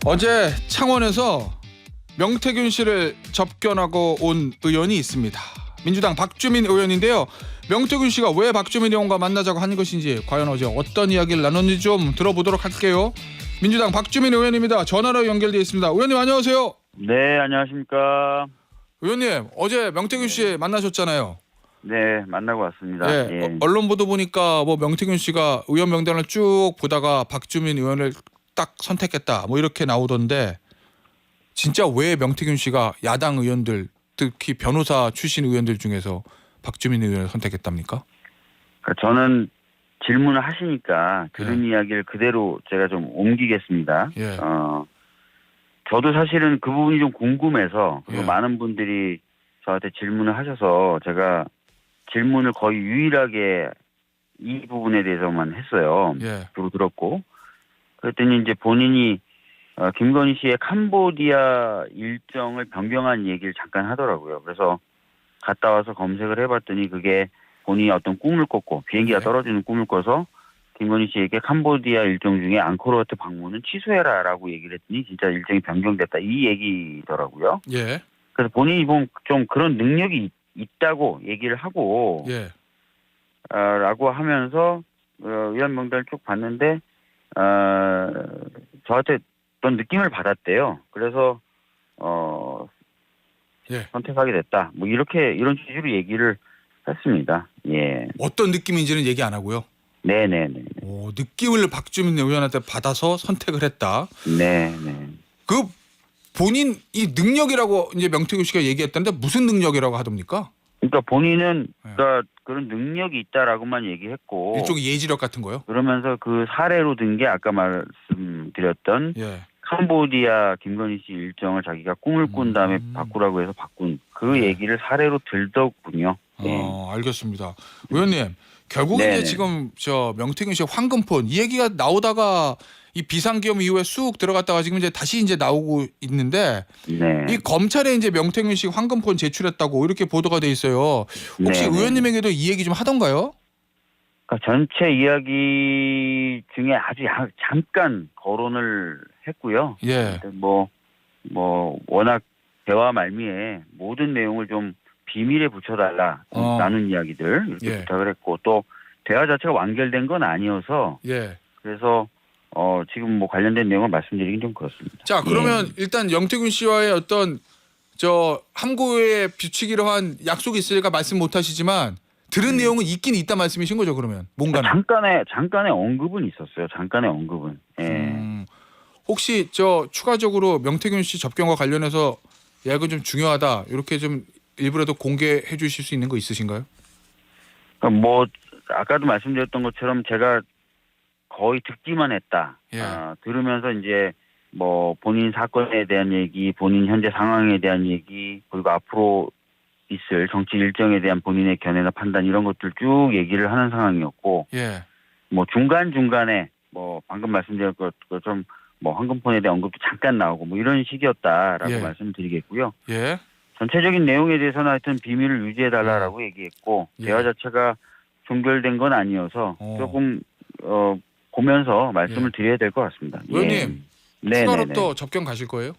어제 창원에서 명태균 씨를 접견하고 온 의원이 있습니다. 민주당 박주민 의원인데요. 명태균 씨가 왜 박주민 의원과 만나자고 하는 것인지, 과연 어제 어떤 이야기를 나눴는지 좀 들어보도록 할게요. 민주당 박주민 의원입니다. 전화로 연결되어 있습니다. 의원님 안녕하세요. 네, 안녕하십니까. 의원님, 어제 명태균 씨 만나셨잖아요. 네, 만나고 왔습니다. 예, 예. 언론 보도 보니까 뭐 명태균 씨가 의원 명단을 쭉 보다가 박주민 의원을 딱 선택했다, 뭐 이렇게 나오던데, 진짜 왜 명태균 씨가 야당 의원들, 특히 변호사 출신 의원들 중에서 박주민 의원을 선택했답니까? 그러니까 저는 질문을 하시니까 들은 이야기를 그대로 제가 좀 옮기겠습니다. 예. 저도 사실은 그 부분이 좀 궁금해서, 그리고 예. 많은 분들이 저한테 질문을 하셔서 제가 질문을 거의 유일하게 이 부분에 대해서만 했어요. 예. 주로 들었고. 그랬더니 이제 본인이 김건희 씨의 캄보디아 일정을 변경한 얘기를 잠깐 하더라고요. 그래서 갔다 와서 검색을 해봤더니 그게 본인이 어떤 꿈을 꿨고, 비행기가 네. 떨어지는 꿈을 꿔서 김건희 씨에게 캄보디아 일정 중에 앙코르와트 방문은 취소해라라고 얘기를 했더니 진짜 일정이 변경됐다, 이 얘기더라고요. 예. 그래서 본인이 좀 그런 능력이 있다고 얘기를 하고, 예. 라고 하면서 의원 명단을 쭉 봤는데 저한테 어떤 느낌을 받았대요. 그래서 예. 선택하게 됐다, 뭐 이런 취지로 얘기를 했습니다. 예. 어떤 느낌인지는 얘기 안 하고요. 네네네. 느낌을 박주민 의원한테 받아서 선택을 했다. 네네. 그 본인 이 능력이라고 이제 명태균 씨가 얘기했다는데 무슨 능력이라고 하답니까? 그러니까 본인은 네. 그러니까 그런 능력이 있다라고만 얘기했고, 일종의 예지력 같은 거요? 그러면서 그 사례로 든 게 아까 말씀드렸던 예. 캄보디아 김건희 씨 일정을 자기가 꿈을 꾼 다음에 바꾸라고 해서 바꾼 그 네. 얘기를 사례로 들더군요. 네. 알겠습니다. 의원님, 결국에 네네. 이제 지금 저 명태균 씨 황금폰 이 얘기가 나오다가 이 비상계엄 이후에 쑥 들어갔다가 지금 이제 다시 이제 나오고 있는데, 네. 이 검찰에 이제 명태균 씨 황금폰 제출했다고 이렇게 보도가 돼 있어요. 혹시 네네. 의원님에게도 이 얘기 좀 하던가요? 그러니까 전체 이야기 중에 아주 잠깐 거론을 했고요. 예. 뭐 워낙 대화 말미에 모든 내용을 좀 비밀에 붙여달라, 나눈 이야기들 이렇게 예. 부탁을 했고, 또 대화 자체가 완결된 건 아니어서, 예. 그래서 지금 뭐 관련된 내용을 말씀드리긴 좀 그렇습니다. 자, 그러면 예. 일단 명태균 씨와의 어떤 저 함고의 비추기로 한 약속이 있으니까 말씀 못 하시지만 들은 내용은 있긴 있다 말씀이신 거죠, 그러면? 뭔가는. 잠깐의 언급은 있었어요. 잠깐의 언급은. 예. 혹시 저 추가적으로 명태균 씨 접견과 관련해서 야, 이건 좀 중요하다, 이렇게 좀 일부라도 공개해 주실 수 있는 거 있으신가요? 그러니까 뭐 아까도 말씀드렸던 것처럼 제가 거의 듣기만 했다. 예. 들으면서 이제 뭐 본인 사건에 대한 얘기, 본인 현재 상황에 대한 얘기, 그리고 앞으로 있을 정치 일정에 대한 본인의 견해나 판단, 이런 것들 쭉 얘기를 하는 상황이었고, 예. 뭐 중간중간에 뭐 방금 말씀드린 것처럼 뭐 황금폰에 대한 언급도 잠깐 나오고 뭐 이런 식이었다라고 예. 말씀드리겠고요. 예. 전체적인 내용에 대해서는 하여튼 비밀을 유지해달라고 얘기했고, 예. 대화 자체가 종결된 건 아니어서 조금 보면서 말씀을 드려야 될 것 같습니다. 의원님, 예. 추가로 네네네. 또 접견 가실 거예요?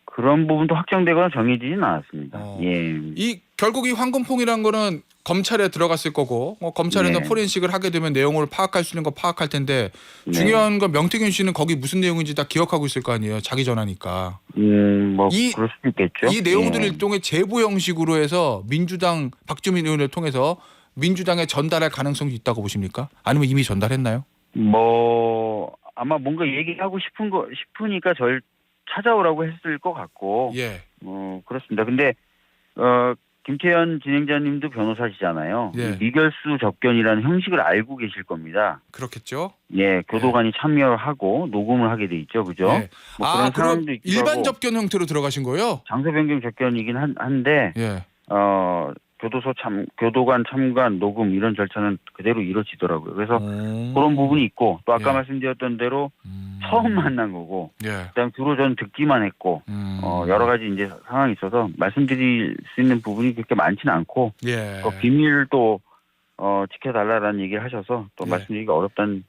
그런 부분도 확정되거나 정해지지는 않았습니다. 예. 이 결국 이 황금폰이란 거는 검찰에 들어갔을 거고, 검찰에서 네. 포렌식을 하게 되면 내용을 파악할 수 있는 거 파악할 텐데, 네. 중요한 건 명태균 씨는 거기 무슨 내용인지 다 기억하고 있을 거 아니에요, 자기 전화니까. 뭐 이- 그럴 수도 있겠죠. 이 내용들을 예. 일종의 제보 형식으로 해서 민주당 박주민 의원을 통해서 민주당에 전달할 가능성이 있다고 보십니까? 아니면 이미 전달했나요? 뭐 아마 뭔가 얘기하고 싶으니까 절 찾아오라고 했을 것 같고, 예. 그렇습니다. 근데 김태현 진행자님도 변호사시잖아요. 예. 이 미결수 접견이라는 형식을 알고 계실 겁니다. 그렇겠죠. 예, 교도관이 참여하고 녹음을 하게 돼 있죠, 그죠? 예. 뭐 그런 그럼 상황도 있기도 일반 하고, 접견 형태로 들어가신 거예요? 장소 변경 접견이긴 한데, 예. 교도관 참관 녹음 이런 절차는 그대로 이루어지더라고요. 그래서 그런 부분이 있고, 또 아까 예. 말씀드렸던 대로 처음 만난 거고, 예. 그다음 주로 저는 듣기만 했고, 여러 가지 이제 상황이 있어서 말씀드릴 수 있는 부분이 그렇게 많지는 않고, 예. 비밀도 지켜달라라는 얘기를 하셔서 또 예. 말씀드리기가 어렵다는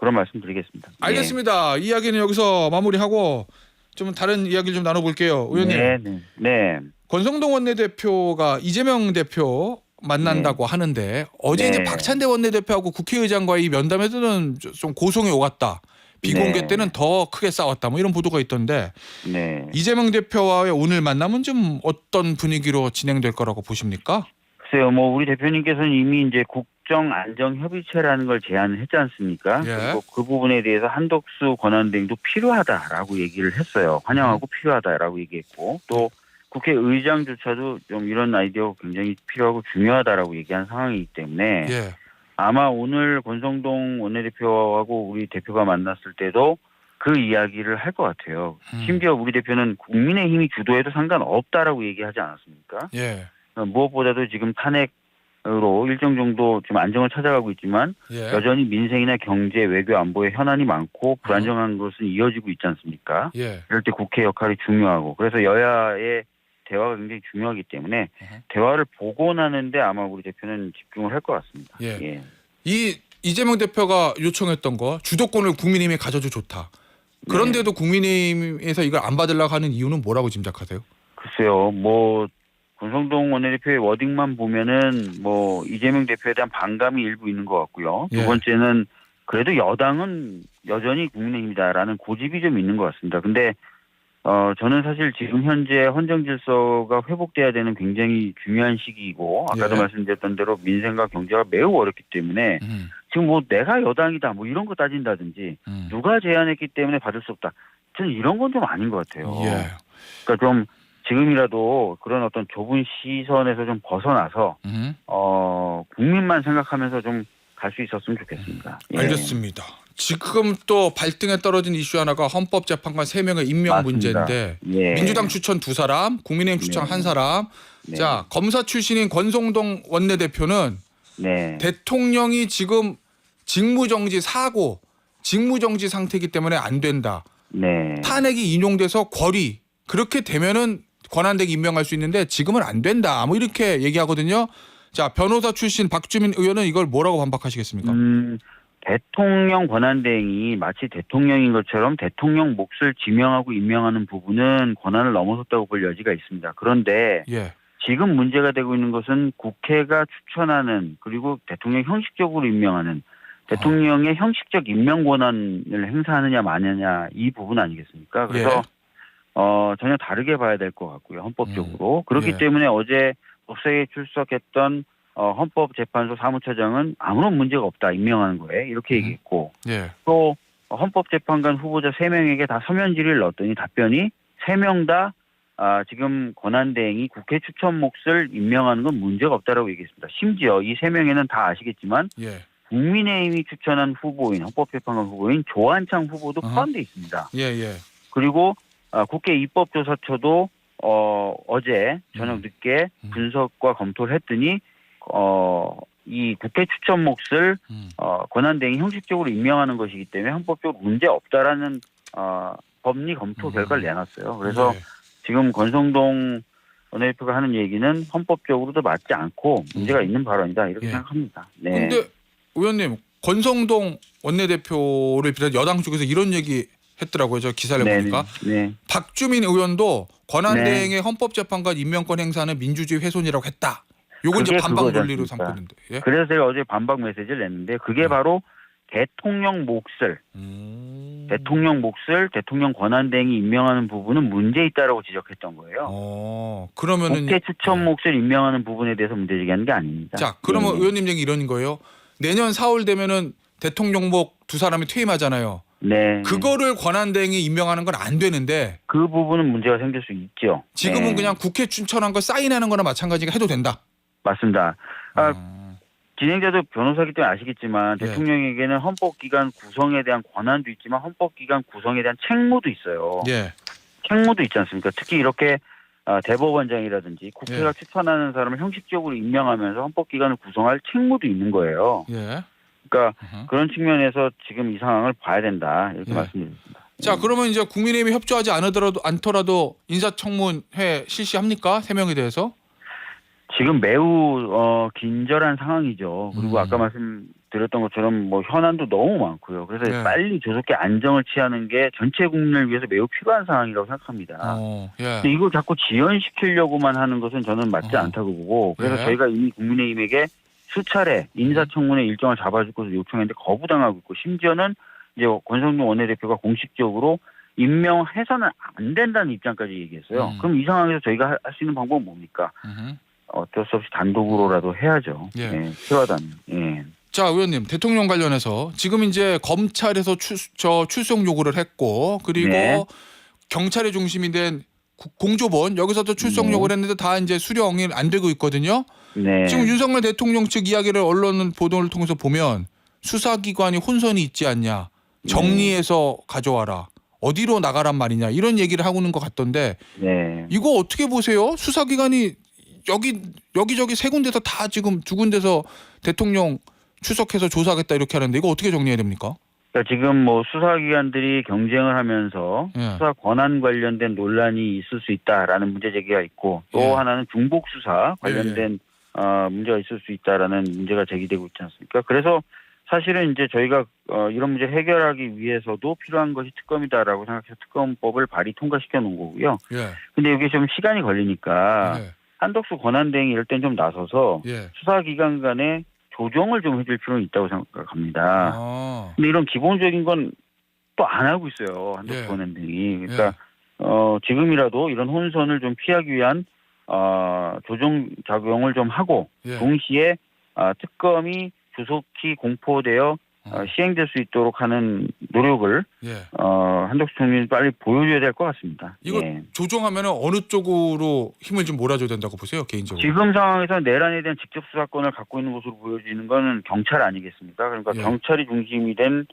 그런 말씀드리겠습니다. 알겠습니다. 이야기는 여기서 마무리하고 좀 다른 이야기를 좀 나눠볼게요. 의원님. 네. 권성동 원내대표가 이재명 대표 만난다고 하는데 어제 네. 이제 박찬대 원내대표하고 국회의장과의 면담에서는 좀 고성이 오갔다. 비공개 네. 때는 더 크게 싸웠다. 뭐 이런 보도가 있던데 네. 이재명 대표와의 오늘 만남은 좀 어떤 분위기로 진행될 거라고 보십니까? 글쎄요, 뭐 우리 대표님께서는 이미 이제 국정 안정 협의체라는 걸 제안을 했지 않습니까? 예. 그리고 그 부분에 대해서 한덕수 권한대행도 필요하다라고 얘기를 했어요. 환영하고 필요하다라고 얘기했고 또 국회의장조차도 좀 이런 아이디어가 굉장히 필요하고 중요하다라고 얘기한 상황이기 때문에 예. 아마 오늘 권성동 원내대표하고 우리 대표가 만났을 때도 그 이야기를 할 것 같아요. 심지어 우리 대표는 국민의힘이 주도해도 상관없다라고 얘기하지 않았습니까? 예. 무엇보다도 지금 탄핵으로 일정 정도 좀 안정을 찾아가고 있지만 예. 여전히 민생이나 경제, 외교, 안보에 현안이 많고 불안정한 것은 이어지고 있지 않습니까? 예. 이럴 때 국회 역할이 중요하고 그래서 여야의 대화가 굉장히 중요하기 때문에 대화를 복원하는데 아마 우리 대표는 집중을 할 것 같습니다. 예. 이 이재명 대표가 요청했던 거 주도권을 국민의힘에 가져도 좋다. 그런데도 국민의힘에서 이걸 안 받으려고 하는 이유는 뭐라고 짐작하세요? 글쎄요. 뭐 권성동 원내대표의 워딩만 보면은 뭐 이재명 대표에 대한 반감이 일부 있는 것 같고요. 두 예. 번째는 그래도 여당은 여전히 국민의힘이다라는 고집이 좀 있는 것 같습니다. 근데 저는 사실 지금 현재 헌정 질서가 회복돼야 되는 굉장히 중요한 시기이고 아까도 예. 말씀드렸던 대로 민생과 경제가 매우 어렵기 때문에 지금 뭐 내가 여당이다 뭐 이런 거 따진다든지 누가 제안했기 때문에 받을 수 없다. 저는 이런 건 좀 아닌 것 같아요. 예. 그러니까 좀 지금이라도 그런 어떤 좁은 시선에서 좀 벗어나서 국민만 생각하면서 좀 갈 수 있었으면 좋겠습니다. 예. 알겠습니다. 지금 또 발등에 떨어진 이슈 하나가 헌법재판관 3명의 임명 맞습니다. 문제인데 예. 민주당 추천 2사람, 국민의힘 추천 네. 1사람. 네. 자, 검사 출신인 권성동 원내대표는 네. 대통령이 지금 직무정지 사고, 직무정지 상태이기 때문에 안 된다. 네. 탄핵이 인용돼서 권위 그렇게 되면은 권한대행 임명할 수 있는데 지금은 안 된다. 뭐 이렇게 얘기하거든요. 자, 변호사 출신 박주민 의원은 이걸 뭐라고 반박하시겠습니까? 대통령 권한대행이 마치 대통령인 것처럼 대통령 몫을 지명하고 임명하는 부분은 권한을 넘어섰다고 볼 여지가 있습니다. 그런데 예. 지금 문제가 되고 있는 것은 국회가 추천하는 그리고 대통령 형식적으로 임명하는 대통령의 형식적 임명 권한을 행사하느냐 마느냐 이 부분 아니겠습니까? 그래서 전혀 다르게 봐야 될 것 같고요. 헌법적으로. 그렇기 예. 때문에 어제 법사위에 출석했던 헌법재판소 사무처장은 아무런 문제가 없다. 임명하는 거에 이렇게 얘기했고 예. 또 헌법재판관 후보자 3명에게 다 서면 질의를 넣었더니 답변이 3명 다 지금 권한대행이 국회 추천 몫을 임명하는 건 문제가 없다라고 얘기했습니다. 심지어 이 3명에는 다 아시겠지만 예. 국민의힘이 추천한 후보인 헌법재판관 후보인 조한창 후보도 포함되어 있습니다. 예. 예. 그리고 국회 입법조사처도 어제 저녁 늦게 분석과 검토를 했더니 이 국회 추천 몫을 권한대행이 형식적으로 임명하는 것이기 때문에 헌법적으로 문제 없다라는 법리 검토 결과를 내놨어요. 그래서 예. 지금 권성동 원내대표가 하는 얘기는 헌법적으로도 맞지 않고 문제가 있는 발언이다 이렇게 예. 생각합니다. 네. 근데 의원님 권성동 원내대표를 비롯해 여당 쪽에서 이런 얘기 했더라고요. 저 기사를 보니까 네. 박주민 의원도 권한대행의 헌법재판관 임명권 행사는 민주주의 훼손이라고 했다. 요건 이제 그게 반박 그거지 논리로 않습니까? 삼고 있는데. 예? 그래서 제가 어제 반박 메시지를 냈는데 그게 바로 대통령 몫을 대통령 몫을 대통령 권한대행이 임명하는 부분은 문제 있다라고 지적했던 거예요. 그러면은 국회 추천 몫을 임명하는 부분에 대해서 문제제기하는 게 아닙니다. 자, 그러면 네. 의원님 얘기 이런 거예요. 내년 4월 되면은 대통령복 2사람이 퇴임하잖아요. 네. 그거를 권한대행이 임명하는 건 안 되는데 그 부분은 문제가 생길 수 있죠. 지금은 네. 그냥 국회 추천한 거 사인하는 거나 마찬가지가 해도 된다. 맞습니다. 진행자도 변호사기 때문에 아시겠지만 예. 대통령에게는 헌법기관 구성에 대한 권한도 있지만 헌법기관 구성에 대한 책무도 있어요. 예. 책무도 있지 않습니까? 특히 이렇게 대법원장이라든지 국회가 예. 추천하는 사람을 형식적으로 임명하면서 헌법기관을 구성할 책무도 있는 거예요. 예. 그러니까 그런 측면에서 지금 이 상황을 봐야 된다 이렇게 예. 말씀드립니다. 자, 그러면 이제 국민의힘이 협조하지 않더라도 인사청문회 실시합니까? 3명에 대해서? 지금 매우 긴절한 상황이죠. 그리고 아까 말씀드렸던 것처럼 뭐 현안도 너무 많고요. 그래서 네. 빨리 조속히 안정을 취하는 게 전체 국민을 위해서 매우 필요한 상황이라고 생각합니다. 예. 근데 이걸 자꾸 지연시키려고만 하는 것은 저는 맞지 어허. 않다고 보고 그래서 예. 저희가 이미 국민의힘에게 수차례 인사청문회 일정을 잡아줄 것을 요청했는데 거부당하고 있고 심지어는 이제 권성동 원내대표가 공식적으로 임명해서는 안 된다는 입장까지 얘기했어요. 그럼 이 상황에서 저희가 할 수 있는 방법은 뭡니까? 어쩔 수 없이 단독으로라도 해야죠. 예. 필요하다면. 예. 자, 의원님, 대통령 관련해서 지금 이제 검찰에서 출석 요구를 했고 그리고 네. 경찰의 중심이 된 공조본 여기서도 출석 네. 요구를 했는데 다 이제 수령이 안 되고 있거든요. 네. 지금 윤석열 대통령 측 이야기를 언론 보도를 통해서 보면 수사기관이 혼선이 있지 않냐. 정리해서 가져와라. 어디로 나가란 말이냐. 이런 얘기를 하고 있는 것 같던데 네. 이거 어떻게 보세요? 수사기관이 여기저기 세 군데서 다 지금 두 군데서 대통령 출석해서 조사하겠다 이렇게 하는데 이거 어떻게 정리해야 됩니까? 그러니까 지금 뭐 수사기관들이 경쟁을 하면서 예. 수사 권한 관련된 논란이 있을 수 있다라는 문제 제기가 있고 또 예. 하나는 중복 수사 관련된 문제가 있을 수 있다라는 문제가 제기되고 있지 않습니까? 그래서 사실은 이제 저희가 이런 문제 해결하기 위해서도 필요한 것이 특검이다라고 생각해서 특검법을 발의 통과시켜 놓은 거고요. 예. 근데 이게 좀 시간이 걸리니까 예. 한덕수 권한대행이 이럴 땐 좀 나서서 예. 수사기관 간에 조정을 좀 해줄 필요는 있다고 생각합니다. 아. 근데 이런 기본적인 건 또 안 하고 있어요. 한덕수 예. 권한대행이. 그러니까 지금이라도 이런 혼선을 좀 피하기 위한 조정 작용을 좀 하고 예. 동시에 특검이 조속히 공포되어 시행될 수 있도록 하는 노력을 예. 한덕수 총리는 빨리 보여줘야 될 것 같습니다. 이거 예. 조정하면 어느 쪽으로 힘을 좀 몰아줘야 된다고 보세요, 개인적으로? 지금 상황에서 내란에 대한 직접 수사권을 갖고 있는 것으로 보여지는 것은 경찰 아니겠습니까? 그러니까 예. 경찰이 중심이 된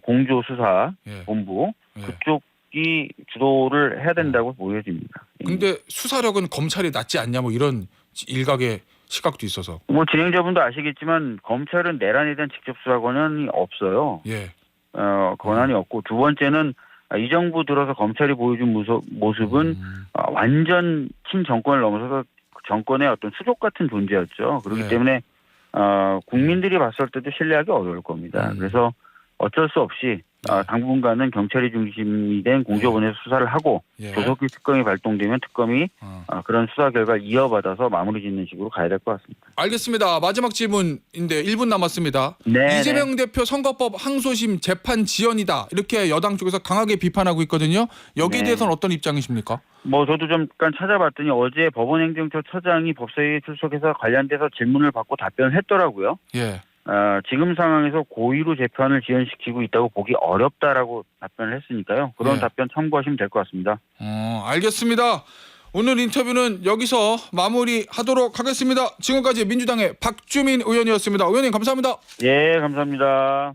공조수사본부 예. 그쪽이 주도를 해야 된다고 보여집니다. 예. 근데 수사력은 검찰이 낫지 않냐 뭐 이런 일각의 시각도 있어서. 뭐 진행자분도 아시겠지만 검찰은 내란에 대한 직접 수사권은 없어요. 예. 권한이 없고 두 번째는 이 정부 들어서 검찰이 보여준 모습은 완전 친정권을 넘어서서 정권의 어떤 수족 같은 존재였죠. 그렇기 네. 때문에 국민들이 봤을 때도 신뢰하기 어려울 겁니다. 그래서 어쩔 수 없이 당분간은 경찰이 중심이 된 공조본에서 수사를 하고 예. 조속히 특검이 발동되면 특검이 그런 수사 결과를 이어받아서 마무리 짓는 식으로 가야 될 것 같습니다. 알겠습니다. 마지막 질문인데 1분 남았습니다. 네, 이재명 대표 선거법 항소심 재판 지연이다. 이렇게 여당 쪽에서 강하게 비판하고 있거든요. 여기에 네. 대해서는 어떤 입장이십니까? 뭐 저도 잠깐 찾아봤더니 어제 법원행정처 처장이 법사위에 출석해서 관련돼서 질문을 받고 답변을 했더라고요. 예. 지금 상황에서 고의로 재판을 지연시키고 있다고 보기 어렵다라고 답변을 했으니까요. 그런 네. 답변 참고하시면 될 것 같습니다. 알겠습니다. 오늘 인터뷰는 여기서 마무리하도록 하겠습니다. 지금까지 민주당의 박주민 의원이었습니다. 의원님 감사합니다. 예, 감사합니다.